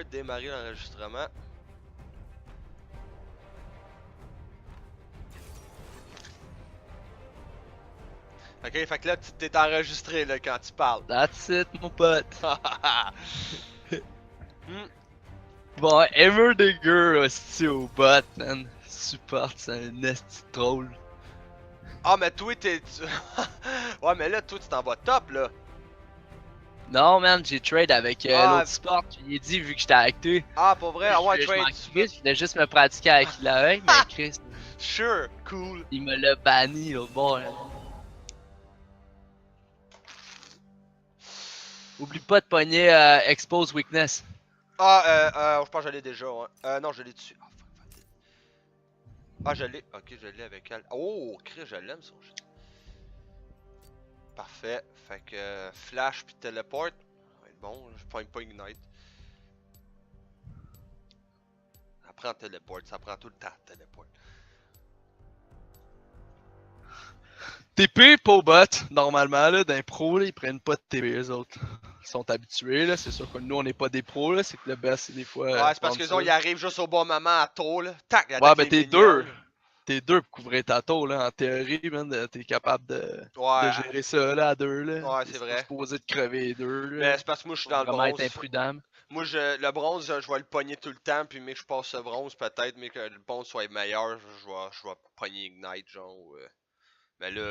téléport, démarrer l'enregistrement. Ok, fait que là, tu t'es enregistré là, quand tu parles. That's it, mon pote. Hmm. Bon, Everdigger hostie au bot, man. Supporte, c'est un esti troll. Ah, mais toi, t'es. Ouais, mais là, toi, tu t'en vas top là. Non, man, j'ai trade avec Ah. l'autre sport. Je lui ai dit, vu que j'étais avec toi, Ah, pour vrai? Ah, ouais, je m'en trade. crisse, je voulais juste me pratiquer avec la mais Chris, Sure, cool. il me l'a banni l'autre bord. Là. Oublie pas de pogner Expose Weakness. Ah, je pense que je l'ai déjà, ouais. Non, je l'ai dessus. Ah, fuck. Ah, je l'ai. Ok, je l'ai avec elle. Oh, Chris, je l'aime son shit. Parfait. Fait que flash puis teleport. Ça va être bon, je pogne pas ignite. Ça prend teleport, ça prend tout le temps teleport. TP pas au bot, normalement, là, d'un pro, là, ils prennent pas de TP, eux autres. Ils sont habitués, là, c'est sûr que nous, on n'est pas des pros, là, c'est que le best, c'est des fois... Ouais, c'est parce que prendre les ça. autres, ils arrivent juste au bon moment à tôt, là. Tac, ils Ouais, attaquent ben les t'es minions. deux. T'es deux pour couvrir ta tour, là, en théorie, man, t'es capable de Ouais, gérer ça, là, à deux, là. ouais, T'es c'est pas vrai. supposé de crever les deux, là. Mais c'est parce que moi, je suis Faut dans le vraiment être bronze. imprudent. Moi, le bronze, je vais le pogner tout le temps, puis mais que je passe ce bronze, peut-être, mais que le bronze soit meilleur, je vais pogner Ignite, genre. Mais là,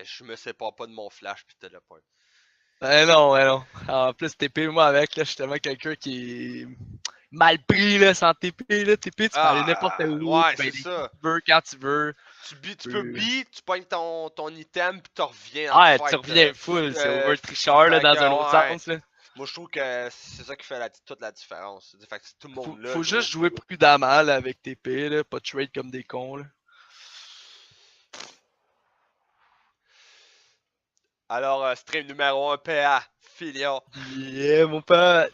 je me sépare pas de mon flash, puis teleport. Eh non. En plus, TP, moi, avec, là, je suis tellement quelqu'un qui est mal pris, là, sans TP, là. TP, tu peux aller n'importe Ah, où, ouais, tu peux c'est aider qui ça. tu veux, quand tu veux. Tu peux beat, tu pognes ton item, puis tu reviens en Ah, tu fight. reviens full, c'est over tricheur, là, Fait que, dans un autre ouais. sens, là. Moi, je trouve que c'est ça qui fait toute la différence. Fait que tout le monde là, Faut gros. juste jouer prudemment, là, avec TP, là, pas trade comme des cons, là. Alors, stream numéro 1, PA, Filion. Yeah, mon pote!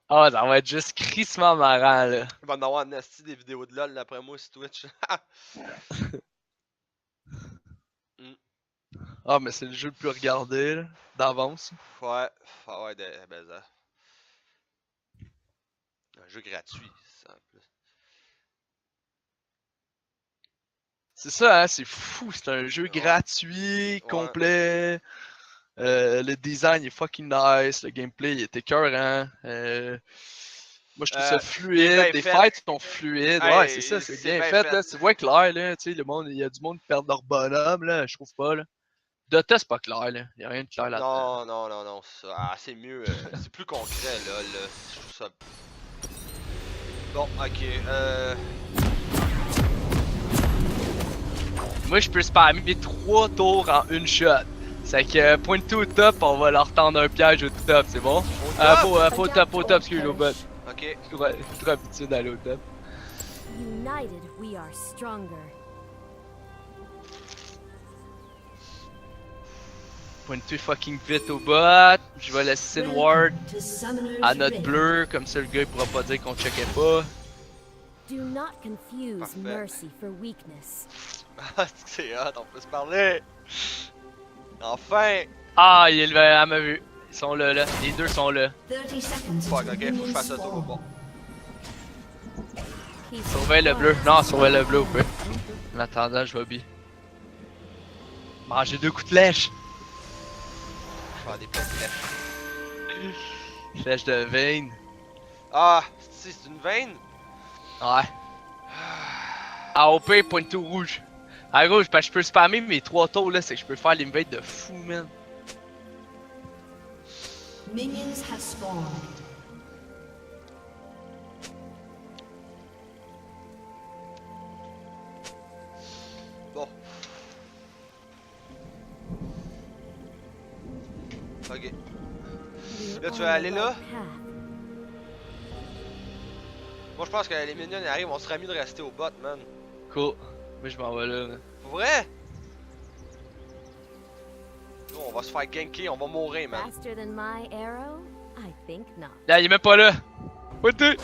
Ah, ça va être juste crissement marrant, là. Il va en avoir un asti des vidéos de LOL d'après moi sur Twitch. Hmm. Ah, mais c'est le jeu le plus regardé, là, d'avance. Ouais, ah ouais, ben ça. Un jeu gratuit, ça en plus. C'est ça, hein, c'est fou, c'est un jeu Ouais. gratuit, Ouais. complet. Le design est fucking nice, le gameplay il est écœurant. Moi je trouve ça Il est fluide, bien les fait. fights sont fluides. Ouais, c'est ça, Hey, c'est c'est bien bien fait, fait. là. Tu vois clair, là, tu sais, il y a du monde qui perd leur bonhomme, là, je trouve pas, là. Dota, c'est pas clair, là. Il y a rien de clair là-dedans. Non, ça. Ah, c'est mieux. C'est plus concret, là. Je trouve ça. Bon, ok. Moi, je peux spammer 3 tours en une shot. C'est que point tout au top, on va leur tendre un piège au top, c'est bon? Pas au top, excuse le bot. Ok. Je suis trop habitué d'aller au top. United, we are stronger. Point tout fucking vite au bot. Je vais laisser le ward à notre bleu, comme ça le gars il pourra pas dire qu'on checkait pas. Do not confuse Parfait. mercy for weakness. Ah, c'est hot, on peut se parler. Enfin. Ah, elle m'a vu. Ils sont là, là. Les deux sont là. Fuck, ok, faut que je fasse ça tout bon. Surveille le bleu. Non, surveille le bleu, au peu. En attendant, je vais bien. Manger 2 coups de flèche. Je vais faire des petites flèches. Flèche de veine. Ah, c'est une veine? Ouais. AOP, pointe tout rouge. À rouge, parce que je peux spammer mes 3 tours là, c'est que je peux faire l'invade de fou, man. Minions have spawned. Bon. Ok. Là, tu vas aller là? Moi, je pense que les minions ils arrivent, on serait mieux de rester au bot, man. Cool. Moi, je m'en vais là. Pour vrai? Nous, on va se faire ganker, on va mourir, man. Faster than my arrow? I think not. Là, il est même pas là. What the?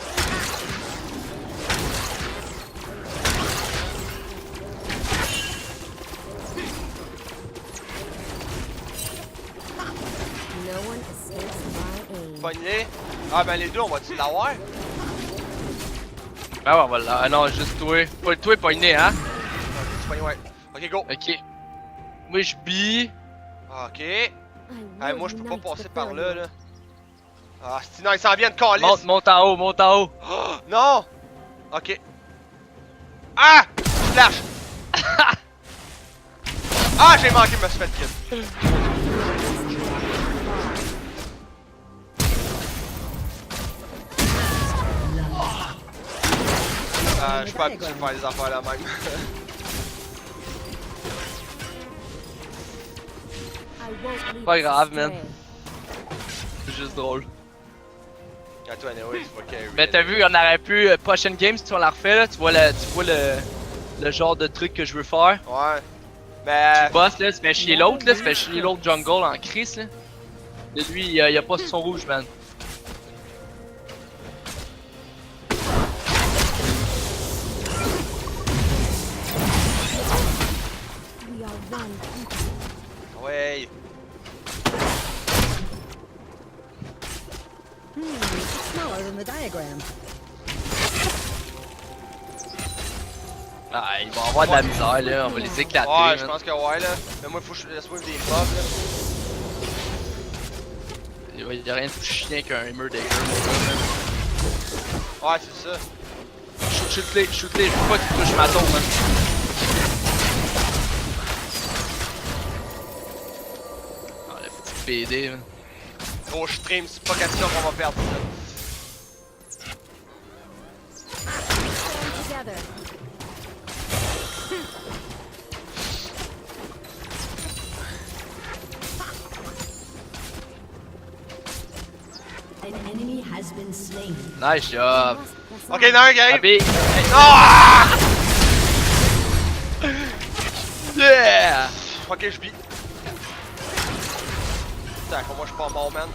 No one escapes my aim. Pogné. Ah ben les deux, on va-tu l'avoir? Ah ouais, on va là. Ah non, juste toi. Toi, pogné, hein? Ok, tu pognes, ouais. Ok, go. Ok. Moi, je bille. Ok. I Hey, will moi, je peux pas unite passer the par là, Faroe. là. Ah, c'est non, il s'en vient de calice. Monte en haut, monte en haut. Oh, non! Ok. Ah! Flash! Ah, j'ai manqué, me suis fait kill. Je suis pas habitué de faire des affaires là même. I won't lead Pas us grave, man. astray. C'est juste drôle. À toi, anyway, tu vas carry. Mais t'as vu, on aurait pu. Prochaine game, si on la refait, là, tu vois le genre de truc que je veux faire. Ouais. Mais. Boss, là, tu fais chier l'autre, là, tu fais chier l'autre jungle en crise, là. Et lui, il a pas son rouge, man. We are one people. Ouais. It's smaller than the diagram. Ah, il va avoir de la misère, là, on va les éclater. Ouais, je man. pense que ouais, là. Mais moi, faut que je laisse des mobs, là. Il y a rien de plus chien qu'un Hammer Dagger. Ouais, c'est ça. Shoot-les, je veux pas qu'ils touchent ma tombe, man. Ah, le petit PD, man. Gros stream, c'est pas question qu'on va perdre ça. Stand together. An enemy has been slain. Nice We job. must press Ok, on. non, un game. Abi, Ah! yeah! Ok, je vis. Putain, comment je suis pas mort, man.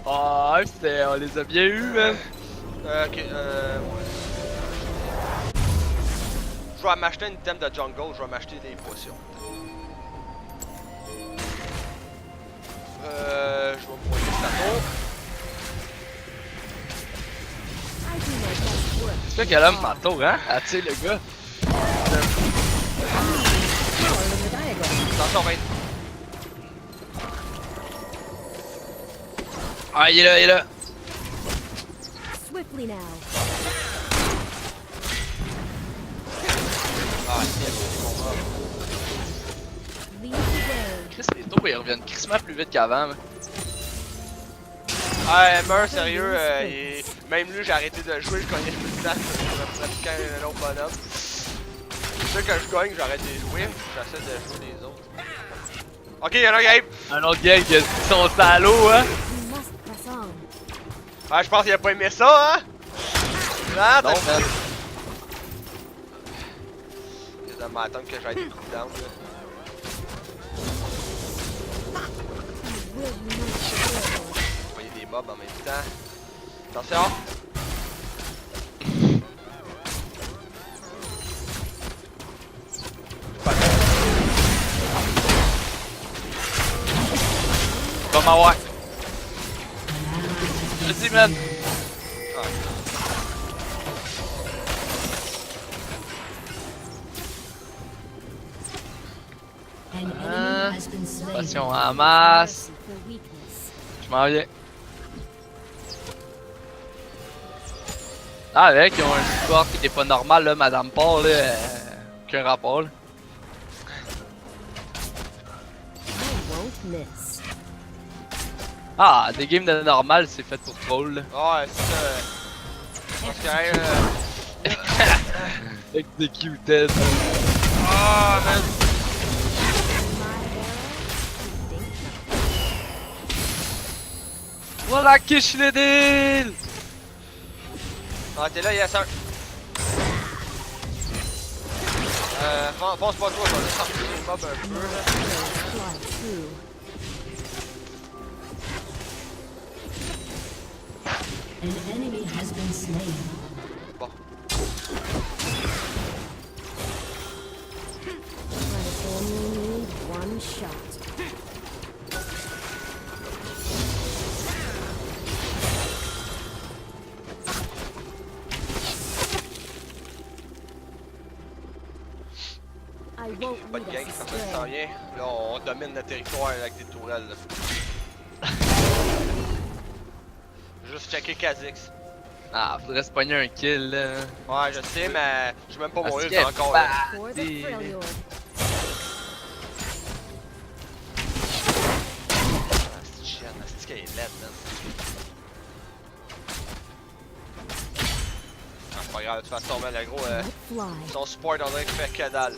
Ah, on les a bien eu, man. Ok, ouais. Je vais m'acheter une item de jungle, je vais m'acheter des potions. Je vais me pointer le plateau. I do my best work. C'est quoi qu'elle a ma tour, hein? Ah, tu sais, le gars. Smaller than the diagram. Attention, 20. Ah, il est là. Swiftly now. Ah, c'est bon. Lead the way. Chris, les tours, ils reviennent crissement plus vite qu'avant, man. Ah, Hammer, sérieux, même lui, j'ai arrêté de jouer, je gagnais plus de temps, je me pratiquais un autre bonhomme. C'est sûr que je gagne, j'arrête de jouer, j'essaie de jouer les autres. Ok, y'en a un game! Un autre gars qui a son salaud, hein? We must press on. Ah, je pense qu'il a pas aimé ça, hein? Non, Non, man. Ça m'attendre que j'aille des cooldowns, là. We will unite the Faroe. Il y a des mobs en même temps. Attention! Va m'avoir. Vas-y, man. Ah, An enemy has been slain. Attention à la masse. Mercy for weakness. Je m'en viens. Ah, avec, ils ont un score qui n'est pas normal, là, Madame Paul, là. Aucun rapport, là. I won't miss. Ah, des games de normal, c'est fait pour troll, là. ouais, c'est ça. Parce que, Executed. ah, man! My arrow, I think not. Voilà, quiche le deal! Ah, t'es là, yes, sir. Fonce pas toi, je vais juste sortir les mobs un peu, là. Fly true. An enemy has been slain. Bon. I only need one shot. I won't Pas de lead gang, us ça s'en astray. vient. Là, on domine le territoire avec des tourelles. Là. Juste checker Kha'Zix. Ah, faudrait se pogner un kill là. Ouais, je sais, mais je même pas mon Parce ult que- encore. bah, Là. For the des- Freljord. Ah, c'est chiant, c'est qu'elle est laide, man. Ah, c'est pas grave, de toute façon, man, le gros, Let fly. son support on dirait qu'il fait que dalle.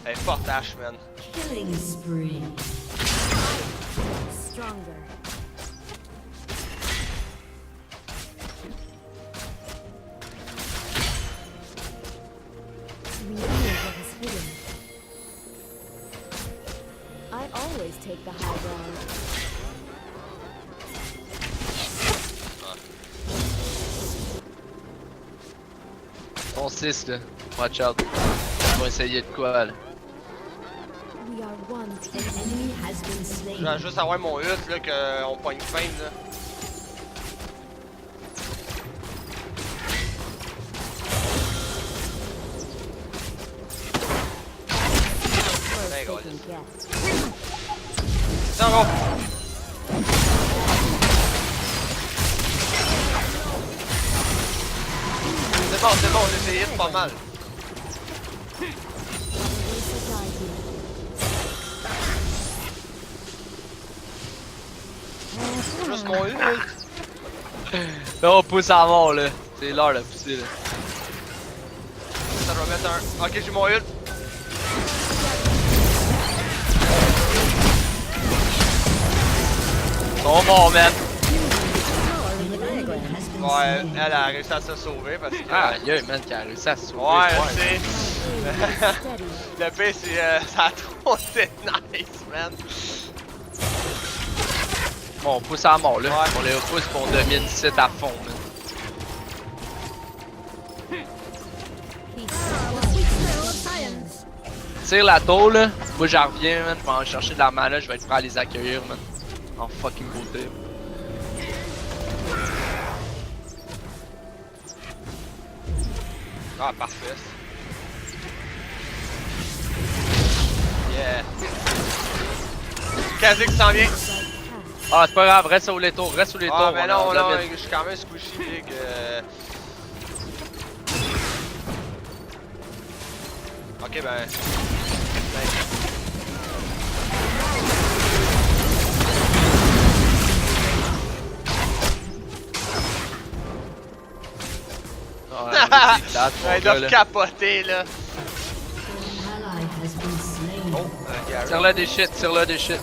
Elle est forte, Ash, man. Killing spree. Stronger. We know what is hidden. I always take the high ground. Ton 6 là. Watch out. On va essayer de quoi là. We are one An team. enemy has been Je slain. vais juste avoir mon ult, là, qu'on pogne fin, là. First go, they can get. Tiens, gros! C'est bon, on les hit pas mal. Lisa guide you. Juste mon ult. Là on pousse à mort là. C'est l'heure de pousser là. Ça, je vais mettre un. Ok, j'ai mon ult. Ils sont morts man. Smaller than the diagram. Has been Ouais, slain. elle a réussi à se sauver parce que. Ah y'a un man qui a réussi à se sauver. Ouais, c'est c'est. Steady. Le pire, c'est. Ça a trop été nice, man. Bon, on pousse à mort là. Ouais. On les repousse pour on domine le site à fond man. Peace. Sweet smell of science. Tire la tôle là. Moi j'en reviens man. Je vais en chercher de la mana. Je vais être prêt à les accueillir man. En fucking beauté. Ah, parfait. Yeah. Kha'Zix s'en vient. Ah c'est pas grave, reste sous les tours, reste sous les tours. Ah, mais non, on non, domine. je suis quand même squishy, big. Ok, ben. Ouais, on est éclate, mon Ils gars, doivent là. capoter, là. An ally has been slain. Oh, Gary. Tire-le des shit, tire-le des shit.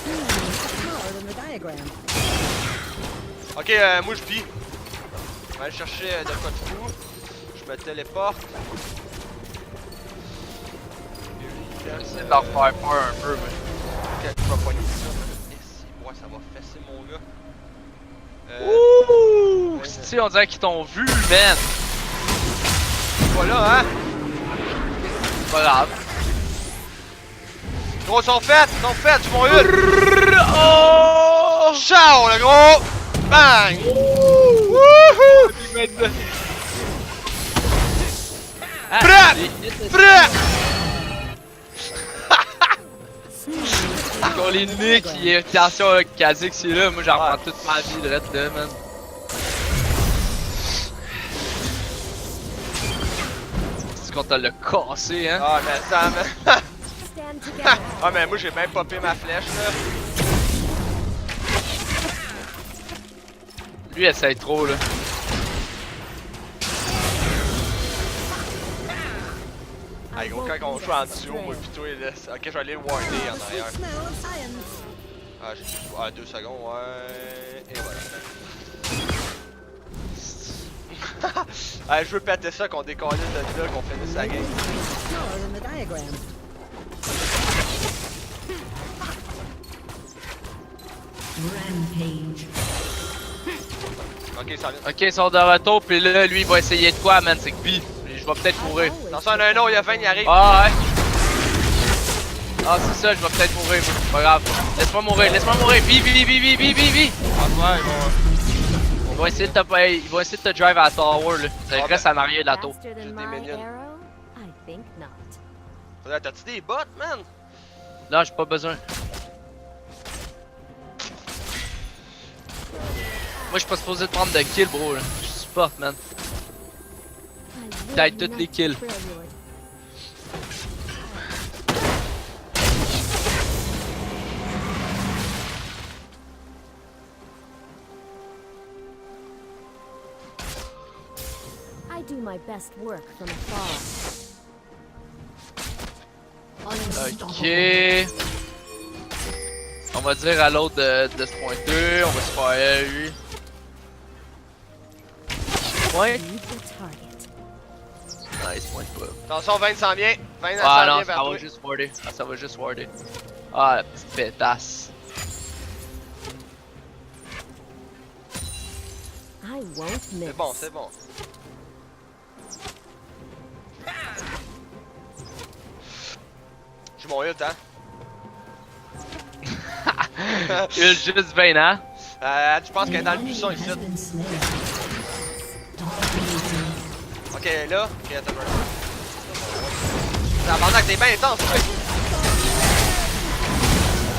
Smaller than the diagram. Ok, moi je vis. Je vais aller chercher de quoi de fou. Je me téléporte. J'essaie de leur faire peur un peu, mais. Ok, je vais poigner ça. Ici, ouais, ça va fesser mon gars. Ouh! ouais, Si, on dirait qu'ils t'ont vu, man! Voilà, hein. C'est pas grave. Gros, ils sont faits, j'ai mon ult. Oh! Ciao, le gros. Bang. Wouhou. Prêt. Prêt. Quand les Nick, il est attention avec Kha'Zix, c'est là, moi j'en reprends toute ma vie de là, man. C'est qu'on t'a le cassé, hein? Ah, mais ça, mais... Stand together. Ah, mais moi j'ai même popé ma flèche, là. Lui, essaye trop, là. Ah, gros, quand on joue en duo, moi pis toi, là. Ok, je vais aller le warder en arrière. Sweet smell of science. Ah, j'ai... Ah, 2 secondes, ouais... Et voilà. Ah, je veux péter ça, qu'on décolle de là, qu'on finisse la game. Smaller than the diagram. Rampage. Ok, ça vient. Ok, ils sont de retour, pis là, lui, il va essayer de quoi, man? C'est que pis. Je vais peut-être mourir. Attention, il y en a un autre, il y a 20, il arrive. Ah, ouais! Ah, c'est ça, je vais peut-être mourir, mais pas grave. Laisse-moi mourir, vis, vis, vis, vis, vis, vis, vis! Ah, ouais, ils vont... ils vont essayer de te drive à la tower là. Ça Ah, reste en arrière de la tour. Faster than J'ai des my minions. arrow? I think not. Faudrait- T'as-tu des bots, man? Non, j'ai pas besoin. Moi, je suis pas supposé de prendre de kills, bro. Là. Je supporte, man. I T'as would toutes not les kills. trail your I do my best work from afar. Ok. On va dire à l'autre de se pointer. On va se faire lui. Ouais. Leave the target. Non, il se pointe pas. Attention, 20 s'en vient. 20 Ah s'en non, vient vers ça toi. va juste warder. Ah, ça va juste warder. Ah, la petite pétasse. I won't miss. C'est bon, c'est bon. J'ai mon ult, hein? Il est juste 20 ans. Je pense qu'elle est dans le buisson ici. Ok, elle est là. Ok, attends un peu. Tabarnak, t'es bien intense, ouais.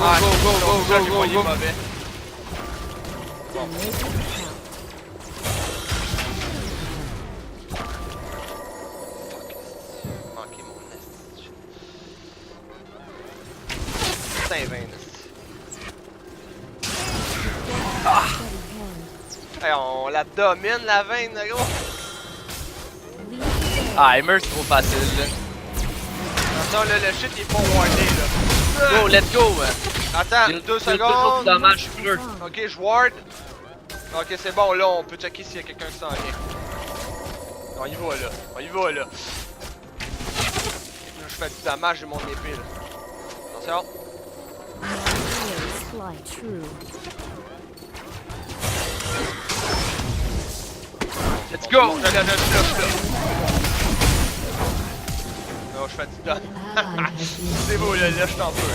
Ah, Go, go, go, ça, go, j'ai go, poigné go. mauvais. To make it count. Manqué mon esti. Putain, 20 esti. Steady hand. Hey, on la domine la veine, là, gros. Lead the way. Ah, Heimer, c'est trop facile là. Attention, là, le shit il est pas wardé, là. Go, let's go! Man. Attends, Il y a 2 toujours secondes. du dommage bleu. Ok, je ward. Ok, c'est bon, là, on peut checker s'il y a quelqu'un qui s'en vient. On y va, là. On y va, là. Là, je fais du damage, j'ai mon épée, là. Attention. My arrows fly true. Let's Bon, go! je suis là. Non, je fais du damage. C'est beau, là, je t'en peux, là.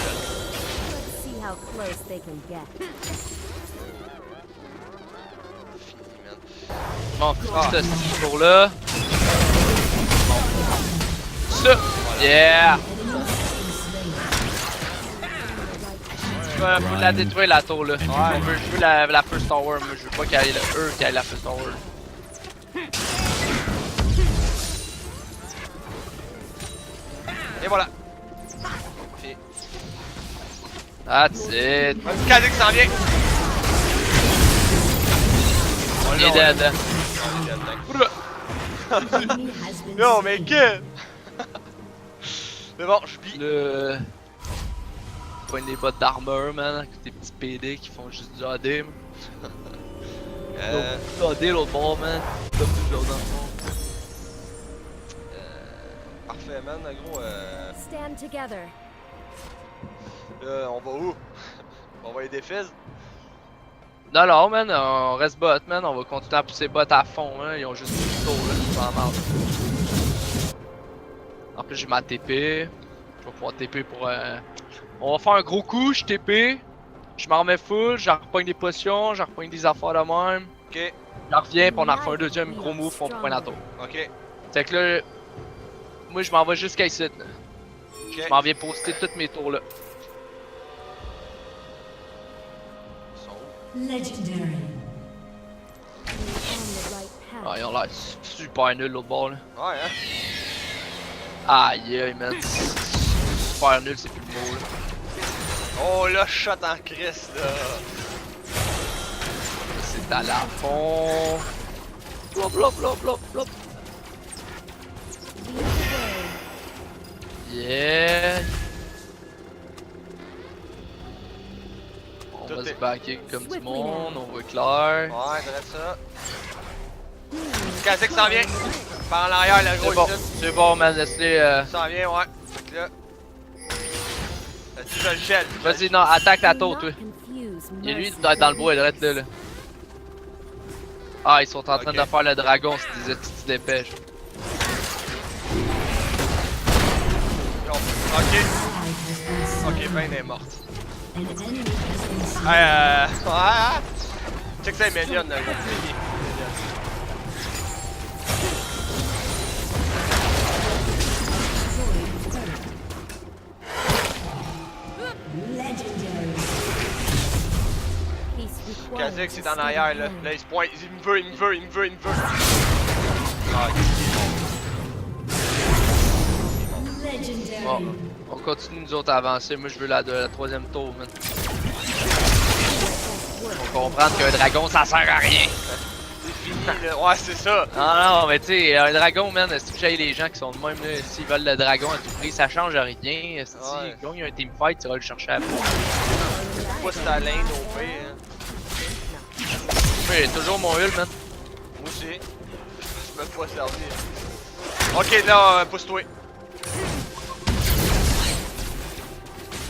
Let's see how close they can get. Fini, man. Bon, c'est ce tour là. Ça! Yeah! Faut la détruire la tour là. Je veux la first tower, mais je veux pas qu'il y ait eux qui aille la first tower. Et voilà. Fini. That's it. Un petit cadet qui s'en vient. Il est dead. Non, mais que. Mais bon, je vis. Le. Pointe des bottes d'armure, man, avec des petits PD qui font juste du AD, man. AD l'autre bord, man. Comme toujours dans le fond. Parfait, man, gros. Stand together. On va où? On va aider Fizz? Non, non, man, on reste bot, man. On va continuer à pousser bot à fond, man. Ils ont juste du tour, là. C'est pas mal. En plus, j'ai ma TP. Je vais pouvoir TP pour. On va faire un gros coup, je TP. Je m'en remets full, j'en repogne des potions, j'en repogne des affaires de même. Ok, J'en reviens, puis on en refait un deuxième gros move, puis on reprend la tour. ok. Fait que là. Moi, je m'en vais jusqu'à ici, là. Ok. Je m'en viens poster toutes mes tours là. Ils sont où? Legendary. You're on the right path. Ah, ils ont l'air super nuls l'autre bord là. Ouais, hein? Aïe, aïe, man. Super nul, c'est plus le mot là. Oh là, shot en Christ, là. C'est à la fond. Blop, blop, blop, blop, blop. Lead the way. Yeah. On Tout va se est- backer comme du Swiftly monde, now. on va clair. Ouais, dirait ça. Kazek s'en vient. Par en arrière, le gros C'est bon, ici. c'est bon, man, laisse-les. Il s'en vient, ouais. Fait que là. Tu je le gèle. Vas-y, non, attaque la Do tour, not toi. confuse Et lui, il mercy doit être dans le bois, il doit être là. Ah, ils sont en train Ok. de faire le dragon, c'est des petites dépêches. Ok. Ok, Ben est morte. An enemy has been slain. Ouais. Check ça, les minions, là, gros. Fini. Legendary. Peace requires Kha'Zix, c'est a en steady arrière là. hand. Là, il se pointe. Il me veut, il me veut, il me veut, il me veut. Ah, Legendary. Bon, on continue nous autres à avancer. Moi, je veux la 3ème tour, man. Faut comprendre qu'un dragon, ça sert à rien. c'est fini là. Ouais, c'est ça. Non, non, mais tu sais, un dragon, man, si tu les gens qui sont de même, là, s'ils veulent le dragon à tout prix, ça change à rien. Si Ouais. il gagne un teamfight, tu vas le chercher après. Pas si t'as lane au pire. Hein. Moi, j'ai toujours mon ult, man. Moi aussi. Je me suis pas servi. Ok, là, pousse-toi.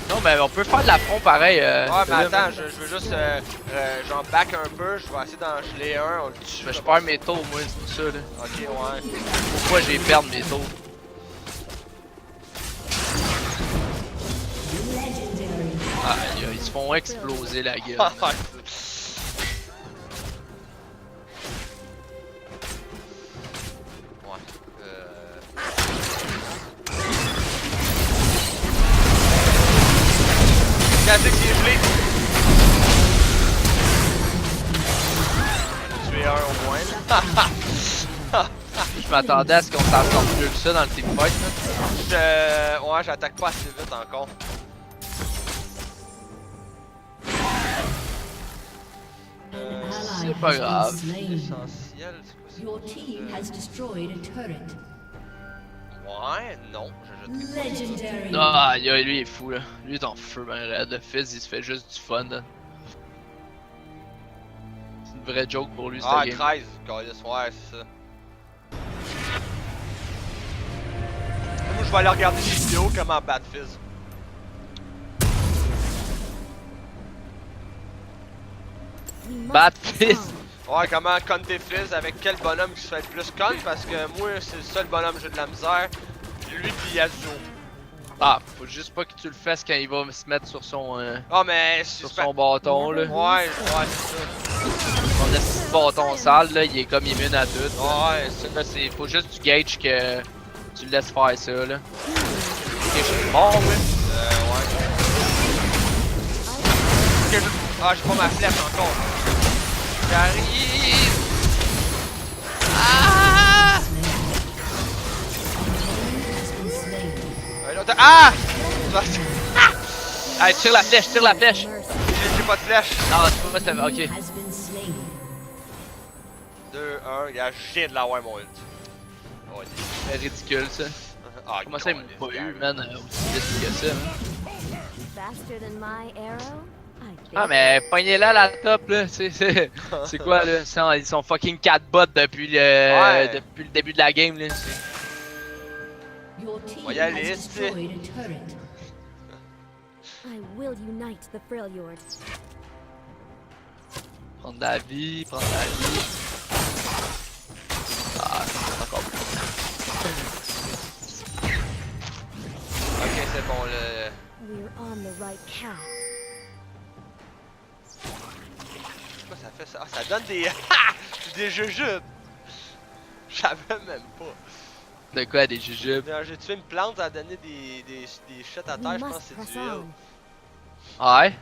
Non, mais on peut faire de l'affront pareil. Ouais, mais là, attends, man. je veux juste. J'en back un peu. Je vais essayer d'en geler un. On le tue. Mais je perds mes tours, moi, c'est pour ça, là. Ok, ouais. Pourquoi j'ai perdu mes tours? Legendary. Ah, ils se font exploser la gueule. Ouais. Kha'Zix, il est gelé. On a tué un au moins. Là. Je m'attendais à ce qu'on s'en sorte mieux que ça dans le teamfight, man. Ouais, j'attaque pas assez vite encore. An ally c'est pas has grave. been slain. Essentiel, c'est quoi Your team has destroyed a turret. Ouais, non, je jette Legendary. Ah, lui il est fou, là. Lui il est en feu, ben raide. Le fils, il se fait juste du fun, là. C'est une vraie joke pour lui, cette Ah, game. 13, Callis, ouais, c'est ça. Moi, je vais aller regarder des vidéos comment battre Fizz. We must Bat press fist. on. Ouais, comment conter Fizz avec quel bonhomme qui se fait le plus con, parce que moi, c'est le seul bonhomme que j'ai de la misère. Lui pis Yasuo. Ah, faut juste pas que tu le fasses quand il va se mettre sur son, Ah, mais sur c'est son bâton, là. Ouais, c'est ça. Son petit bâton sale, là, il est comme immune à tout. Ouais, Ça, là, c'est. Faut juste que tu gages que tu le laisses faire ça, là. Ok, je suis mort, ouais. ouais. Ok, ah, j'ai pas ma flèche encore. J'arrive! Ah! Has been slain. L'autre. Ah! Allez, tire la flèche, tire la flèche! Mercy. J'ai pas de flèche. Non, tu peux pas te. Ok. Has been slain. 2, 1, gars, je viens de l'avoir mon ult. Ouais. C'est ridicule, ça. Ah, Comment ça, ils m'ont pas eu, man, aussi vite que ça, hein? Faster than my arrow? I think Ah, mais pognez-la la top, là. C'est quoi, là? Ils sont fucking 4 bots depuis depuis le début de la game, là. Your team Va y has aller, destroyed a turret. I will unite the Freljord. Prendre la vie, prendre la vie. Ah, c'est encore plus. Ok, c'est bon, le. We're on the right path. Pourquoi ça fait ça? Ah, ça donne des. Des jujubes! Je savais même pas. De quoi, des jujubes? J'ai tué une plante, ça a donné des shit à terre, We je pense must que c'est press du heal. Ah ouais? Tu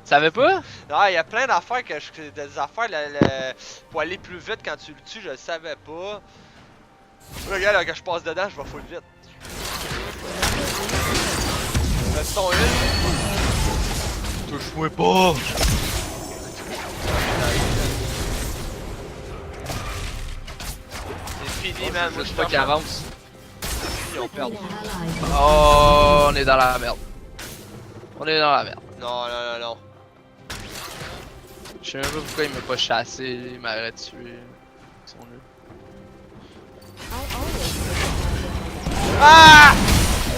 savais pas? Ah, il y a plein d'affaires que je. Des affaires pour aller plus vite quand tu le tues, je le savais pas. Regarde, là, quand je passe dedans, je vais full vite. Reste ton heal. Touche-moi pas! C'est fini, man. Moi, Je je pas suis qu'il avance. Ils ont perdu. An ally. Oh, on est dans la merde. On est dans la merde. Non, non, non, non. Je sais même pas pourquoi il m'a pas chassé, il m'aurait tué. Avec son œuf. I always forget Ah!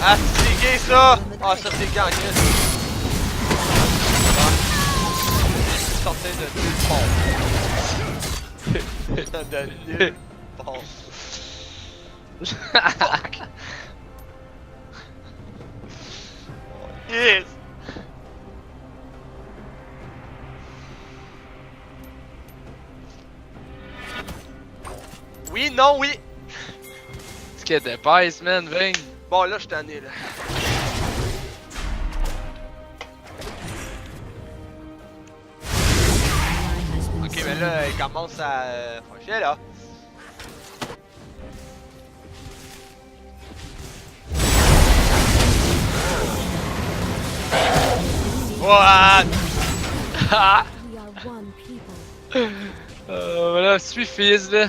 Ah, c'est gay ça! Ah, ça c'est gay en crise. Ah. Je sortais de nulle part. De nulle part. Yes! Oui, non, oui! Ce qui était pèse, man, Ving. Bon, là, je suis tanné, là. là, il commence à... Je suis là. What? We are one people. Voilà, suis fils là.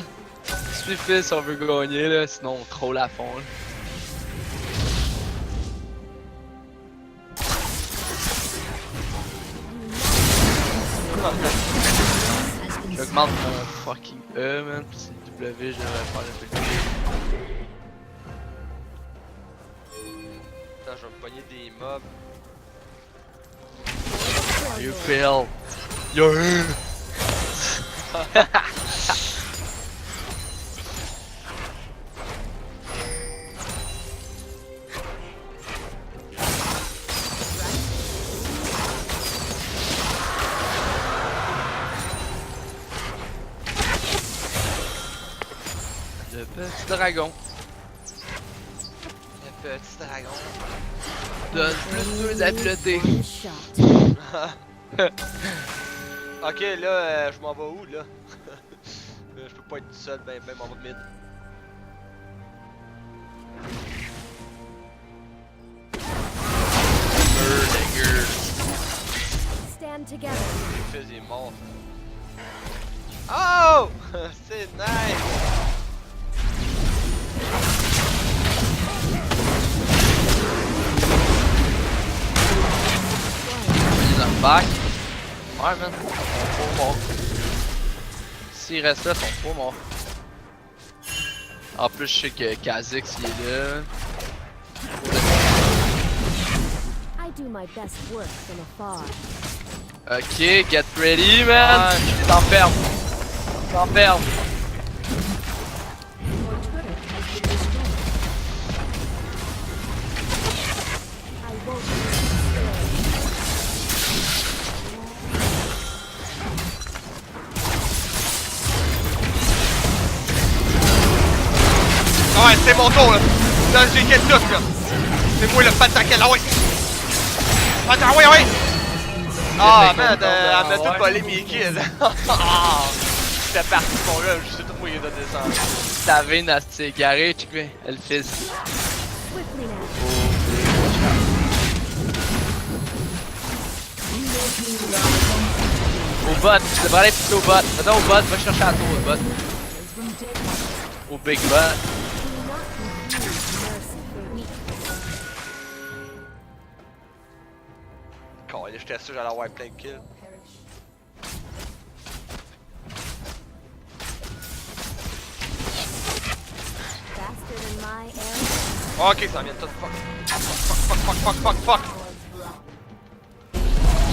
Suis fils si on veut gagner là, sinon on troll à fond là. J'augmente mon fucking E man, pis c'est W, je devrais faire le truc. Attends, je vais me pogner des mobs. You fail. Yo. Le petit dragon. Le petit dragon. Donne plus d'habileté. One shot. Ok, là, je m'en vais où, là? Je peux pas être tout seul, ben m'en va mid. Stand together. Le fils est mort. Oh! C'est nice! Les armes back. Ouais, man. Ils sont trop morts. S'ils restent là, ils sont trop morts. En plus, je sais que Kha'Zix il est là. I do my best work from afar. Ok, get ready, man. Je les enferme. Je les enferme. I won't be destroyed. Ah ouais, c'est mon tour, là! Là, j'ai quel tout, là! C'est moi le pataquel, ah ouais! Attends, ouais, ouais! Ah, man, elle m'a tout volé mes kills! J'étais parti, mon gars, je sais tout moi, il a donné ça. Ta veine, elle s'est égarée, tu vois. Elle fait. Swiftly now. Au bot, tu devrais aller plutôt au bot. Va-t'en au bot, va chercher à tour au bot. Au big bot. Do not confuse mercy for weakness. Quand j'étais sûr que j'allais avoir plein de kills. Faster than my arrow. Ok, ça vient de tout. Fuck. Fuck.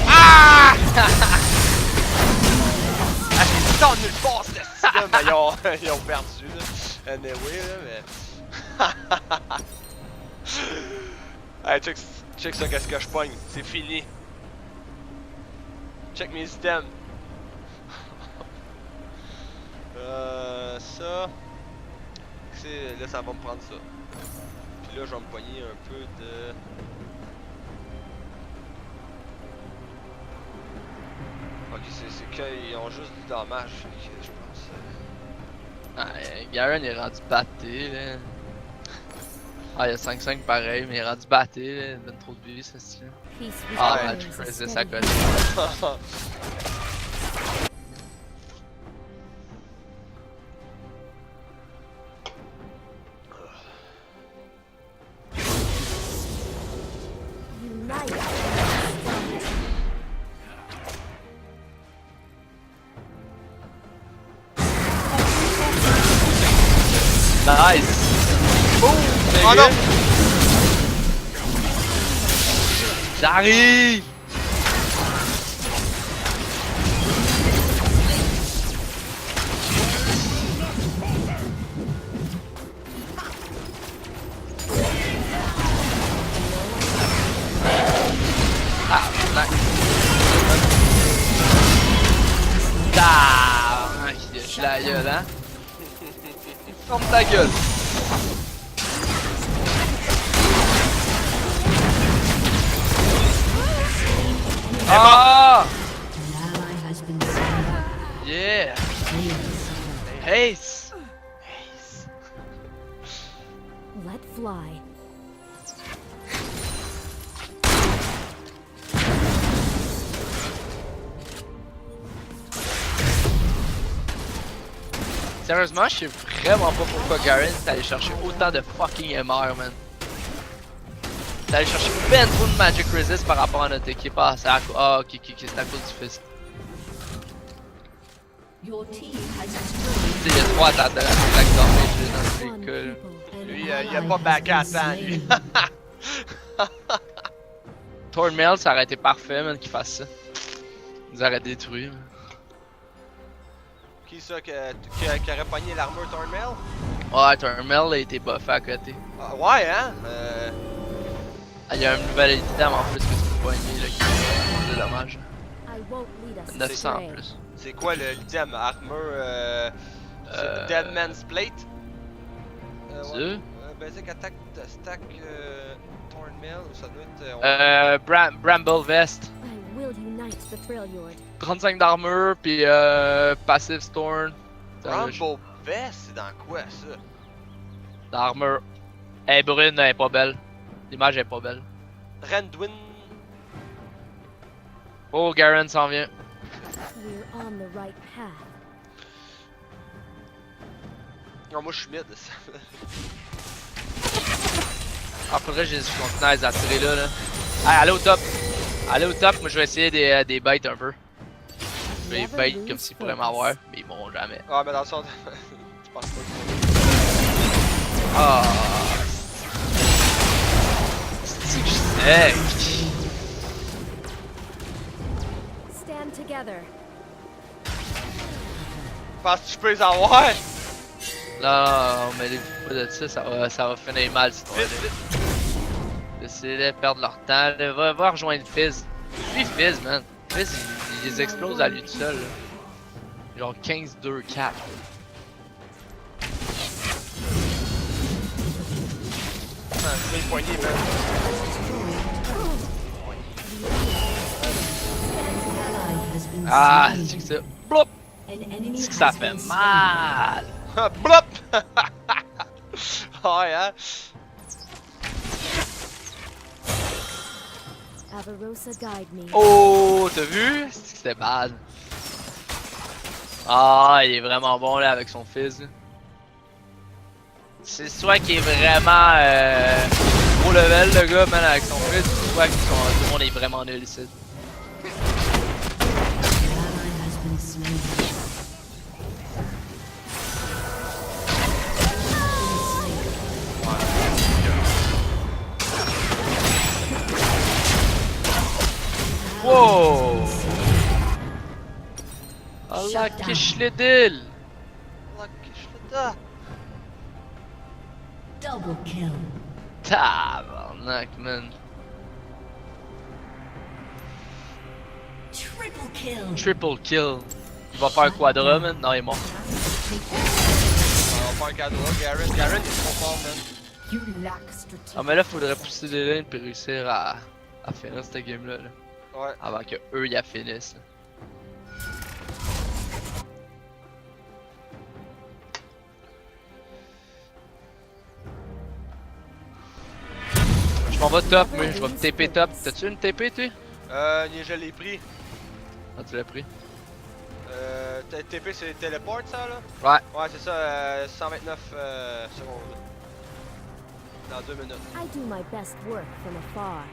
Ah! Ah, j'ai dit ça en nulle part, ce là, mais ils ont perdu, là. Anyway, là, mais. Hey, check ça, qu'est-ce que je pogne. C'est fini. Check mes items. Ça. Là, ça va me prendre ça. Puis là, je vais me pogner un peu de. Ok, c'est qu'ils ont juste du dommage, fait que je pense. Ah, Garen est rendu batté là. Ah, il y a 5-5 pareil, mais il est rendu batté là. Il donne trop de vie, ça c'est. Peace Ah, with ben, others tu is faisais steady. ça côté. Unite. Nice! Boum! Oh non! J'arrive! Ah, nice! Ah, je suis la gueule, hein? Ferme ta gueule! Ah! An ally has been slain. Yeah! Ace! Let fly. Sérieusement, je sais vraiment pas pourquoi Garen est allé chercher autant de fucking MR, man. T'es allé chercher ben trop de Magic Resist par rapport à notre équipe. Ah, c'est à cause. Ah, ok, c'est à cause du fist. Your team has Tu sais, il y a 3 attaques de Black Damage dans ce One cas là. people. Lui, il a pas back à temps, lui. Thornmail, ça aurait été parfait, man, qu'il fasse ça. Il nous aurait détruit, man. Qui ça qui aurait pogné l'armure Thornmail? Ouais, Thornmail a été buffé à côté. Ah, ouais, hein? Ah, il y a un nouvel item en plus que tu peux pogner, là, qui fait de dommage. I won't lead us 900 en astray. plus. C'est quoi l'item? Armure, Dead Man's Plate? Tu? Basic attack de stack Thornmail, ou ça doit être... Bramble Vest. I will unite the Freljord. 35 d'armure, puis Passive Storm. Rumble Vest, c'est dans quoi ça? D'armure. Elle est brune, elle est pas belle. L'image est pas belle. Randuin... Oh, Garen s'en vient. We're on the right path. Non, moi je suis mid. Ah, faudrait que je continue à tirer là. Allez, allez au top. Allez au top, moi je vais essayer des baits un peu. Je vais les bait comme s'ils pourraient m'avoir, mais ils m'auront jamais. Ah, mais dans le sens... Je pense pas que... Ah. C'est que je sais. Stand together. Penses-tu que je peux les avoir? Non, mais les pas de ça va finir mal cette Vite, fois-là. vite! Laissez-les perdre leur temps. Là. Va rejoindre Fizz. Suis Fizz, man. Fizz, il les explose à lui tout seul. Là. Genre 15-2-4. Ah, je vais le poigner, man. Ah, c'est que ça. Blop! an enemy C'est que ça has fait been slain. mal. Blop! Ouais, hein? Avarosa guide me. Oh, t'as vu? C'est que c'était bad. Ah, il est vraiment bon là avec son fizz. C'est soit qu'il est vraiment gros level le gars, man, avec son fizz, soit que tout le monde est vraiment nul ici. An ally has been slain. Wow! Allah kişledil. Allah, qu'est-ce que t'as? Double kill. Tabarnak, man. Triple kill. Triple kill. Il va faire quadra, man. Non, il est mort. On va faire un cadeau à Garen. Garen, il est trop fort, man. You lack strategy. Ah, mais là, faudrait pousser des lignes puis réussir à finir cette game-là. Là, Ouais. avant que eux y la finissent. Je m'en vais top, moi. Je vais me TP top. T'as-tu une TP, tu? Je l'ai pris. Ah, tu l'as pris? TP, c'est téléport, ça, là? Ouais. Ouais, c'est ça, 129 secondes. Dans 2 minutes. I do my best work from afar.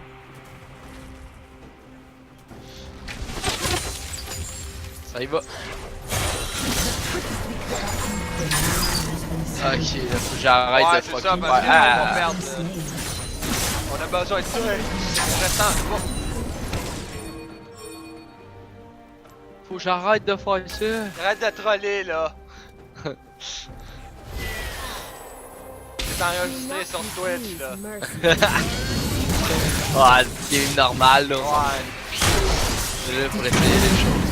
Ça y va. Ok, là, faut que j'arrête Ouais, de c'est fucking ça, parce que faire. on va perdre. On a besoin de ça. On reste en bas. Faut que j'arrête de faire ça. Arrête de troller, là. C'est enregistré sur Twitch, là. Ah, c'est game normal, là. Ouais. C'est là pour essayer des choses.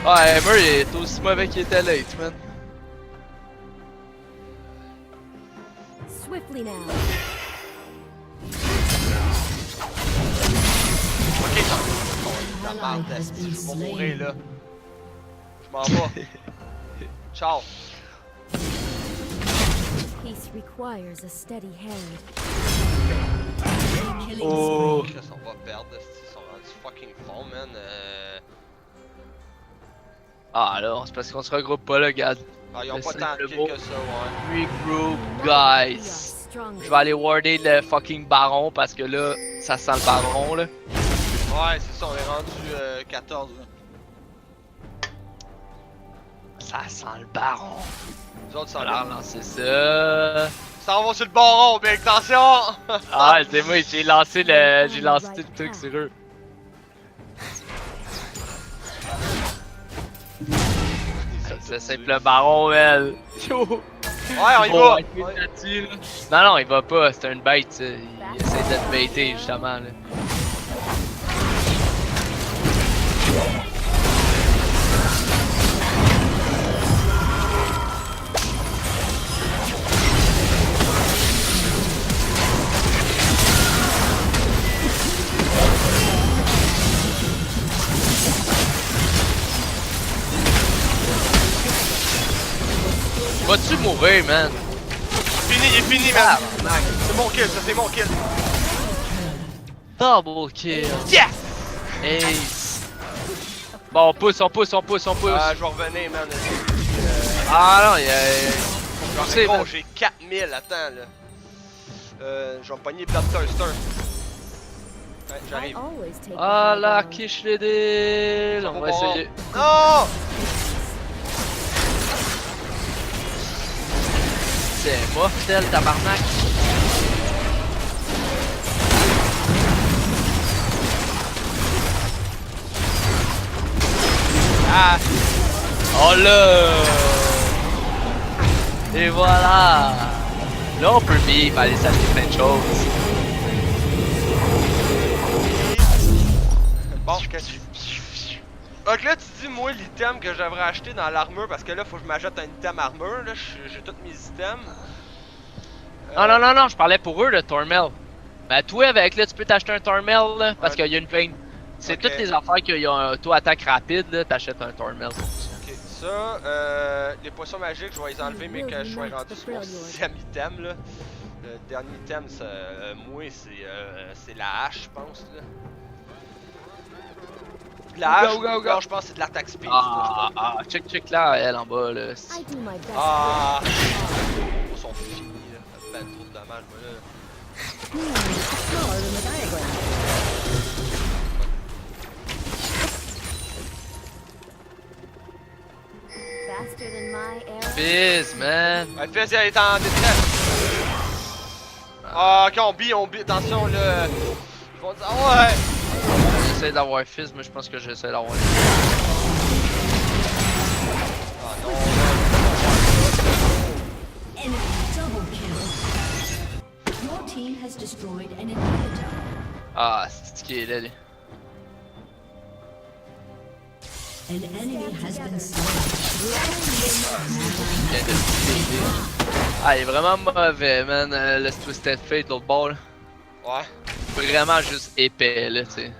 Ah, Hammer, il est aussi mauvais qu'il était late, man. Swiftly now. Ok, ça marche. Je vais mourir, là. Je m'en vais. Ciao. Peace requires a steady hand. Oh! Chris, on va perdre, ils sont rendus fucking forts, man. Ah là, c'est parce qu'on se regroupe pas là, regarde. Ah, ils ont pas Le tant de simple kills mot. que ça, ouais. Regroup, We are guys. stronger. Je vais aller warder le fucking baron parce que là, ça sent le baron là. Ouais, c'est ça, on est rendu 14 là. Ça sent le baron. Les autres, On ça va va. relancer ça. Ça va sur le baron, mais attention! Ah, c'est moi, j'ai lancé tout le truc sur eux. C'est simple le baron, man. Yo! Ouais, on y Bon, va! avec les statues, là. Non, non, il va pas, c'est une bête, ça. Il essaie de te baiter, justement, là. Vas-tu mourir, man? Il est fini, man! Ah, C'est mon kill, ça, c'est mon kill! double kill. Yes! Ace. Bon, on pousse. Je vais revenir, man. Ah non, il y a... J'en sais, ai gros, man. j'ai 4000, attends, là. Je vais me pogner Bloodthirster. Ouais, I j'arrive. always take the Ah high la ground. quiche les deals. Ça On va va bon. essayer. Non! C'est mortel, tabarnak. Ah! Oh là! Et voilà! Là, on peut vivre, aller s'acheter plein de choses. Bon, qu'est-ce que donc là, tu dis, moi, l'item que j'aimerais acheter dans l'armure, parce que là, faut que je m'achète un item armure, là, j'ai tous mes items. Non, je parlais pour eux, le Tormel. Ben, toi, avec là, tu peux t'acheter un Tormel, là, parce Ouais. qu'il y a une veine. C'est Ok. toutes les affaires qui ont un auto-attaque rapide, là, t'achètes un Tormel. Ok, ça, les potions magiques, je vais les enlever, mais que je sois rendu sur mon 6ème item, là. Le dernier item, ça, moi, c'est la hache, je pense, là. La hache, Go. non, je pense que c'est de l'attaque speed. là, je pense. Check là, elle en bas, là. I do my best. Ah! Ils sont finis, là. Ça fait ben trop de dommages, moi, là. Smaller than the diagram. Faster than my arrow. Fizz, man. Ouais, fais, elle est en détresse. Ah, ok, on bille, attention, là. Ils vont dire, ah ouais! J'essaie d'avoir Fizz, mais je pense que j'essaie d'avoir. Ah non, Enemy double kill. Your team has destroyed an inhibitor. Ah, c'est ce qui est là, lui. An enemy has been slain. Il vient de me Ah, il est vraiment mauvais, man. Le Twisted Fate, l'autre bord, là. ouais. Vraiment juste épais, là, tu sais.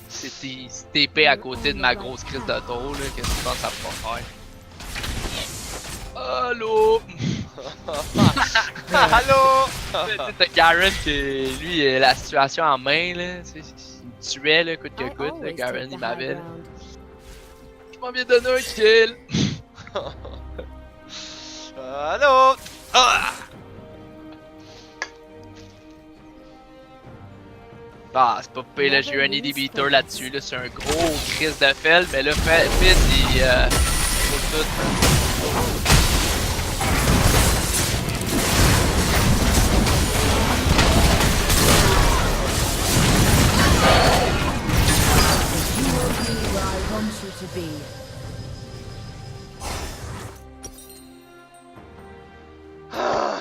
C'est épais à côté de ma grosse crise de taureau, là. Qu'est-ce que tu penses que ça va faire? Allô? Allô? T'as Garen qui, lui, la situation en main, là. Tu sais, il tuait, là, coûte que I coûte. Là, always Garen, take il the high m'avait. ground. Je m'en viens donner un kill. Allô? Ah! Ah, c'est pas pire, là, j'ai eu un inhibitor là-dessus, là, c'est un gros crise de fel, mais là, Fizz, il faut tout, man. You will be where I want you to be.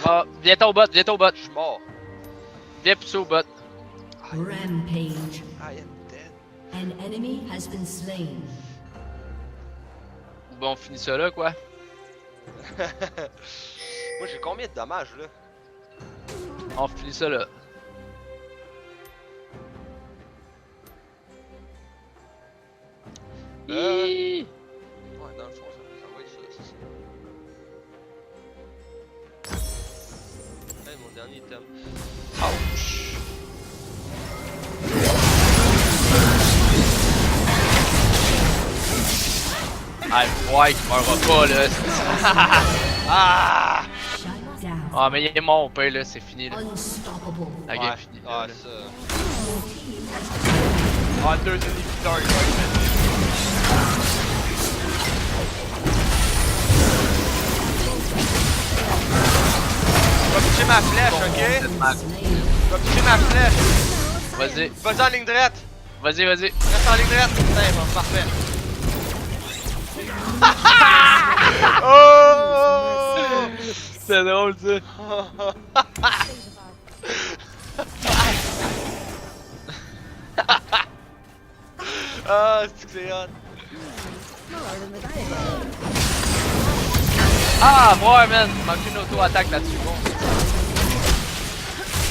Ah, viens au bot, Je suis mort. viens pousser au bot. Rampage. I am dead. An enemy has been slain. Bon, on finit ça là, quoi. Moi, j'ai combien de dommages, là? On finit ça là. Hiiii. Ouais, dans le fond, ça va être ça, c'est ça. item. Ouch. Ah, ouais, il meurra pas là. Ah! Shut down. Ah, mais il est mort, père, là, c'est fini là. Unstoppable. La game est finie là. Ah, là. ça. Ah, deux inhibiteurs, il Je vais pitcher ma flèche, ok? Je vais pitcher ma flèche. Vas-y, Vas-y en ligne droite. vas-y, vas-y. Reste en ligne droite. Putain, bon, parfait. Oh! C'est drôle ça. Ah, c'est que c'est hot. Ah, moi, man, il manque une auto-attaque là-dessus. Bon.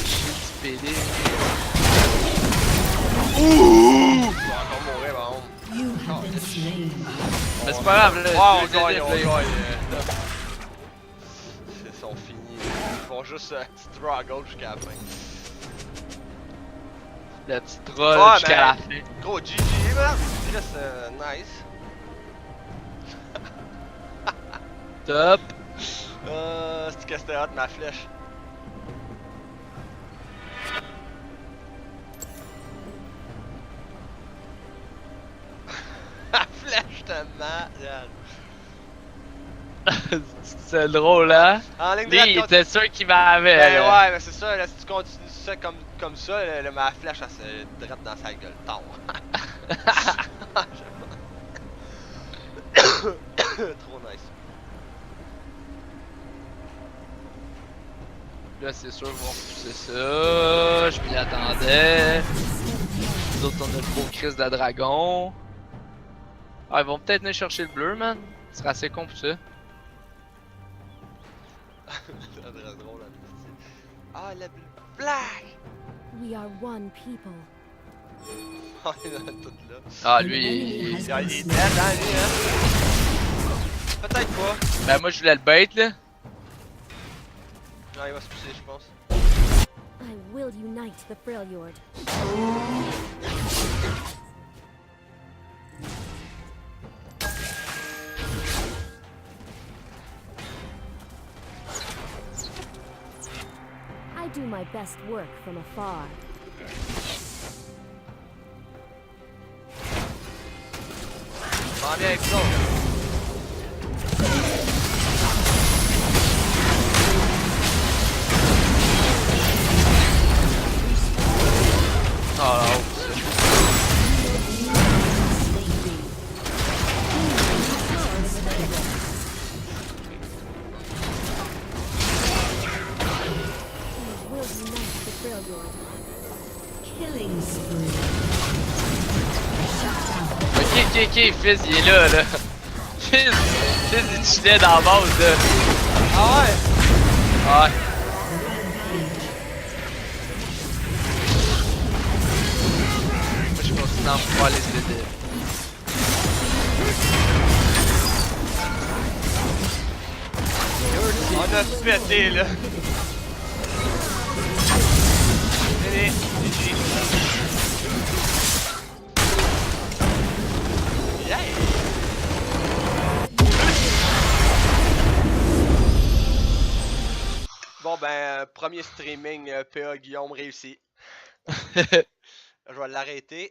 Petit PD. Je vais encore mourir, par contre. You have been slain. Mais c'est pas grave, là. Ah, on deux gagne, équipes, on là. gagne. Ils sont finis. Ils font juste struggle jusqu'à la fin. Le petit troll Ah, jusqu'à ben. la fin. Gros GG, man. Chris, nice. Top. C'est que c'était hot, ma flèche. Ma flèche de malade. C'est drôle, hein? En ligne Lui, droite, il contre- était sûr qu'il m'avait. Ben ouais, mais c'est ça, là, si tu continues ça comme ça, ma flèche, elle se drette dans sa gueule. Tard. Trop nice. Là, c'est sûr qu'ils vont repousser ça. Je m'y attendais. Nous autres, on a le beau Chris de dragon. Ah, ils vont peut-être venir chercher le bleu, man. Ce sera assez con pour ça. C'est très drôle, là. Ah, la blague! We are one people. Ah, il est tout là. Ah, lui, il... Il est dead, hein, lui, hein? Peut-être pas. Ben, moi, je voulais le bait, là. Non, il va se pousser, je pense. I will unite the Freljord. I do my best work from afar. M'en viens avec ça. Oh, là, oh, I will unite the Freljord. Killing spree. Ok, Fizz, il est là, là. Fizz, il chillait dans la base, là. Ah ouais? Ouais. Moi, je continue à pouvoir les aider. On a pété, là. Fini. GG. Yeah! Bon ben, premier streaming PA Guillaume réussi. Je vais l'arrêter.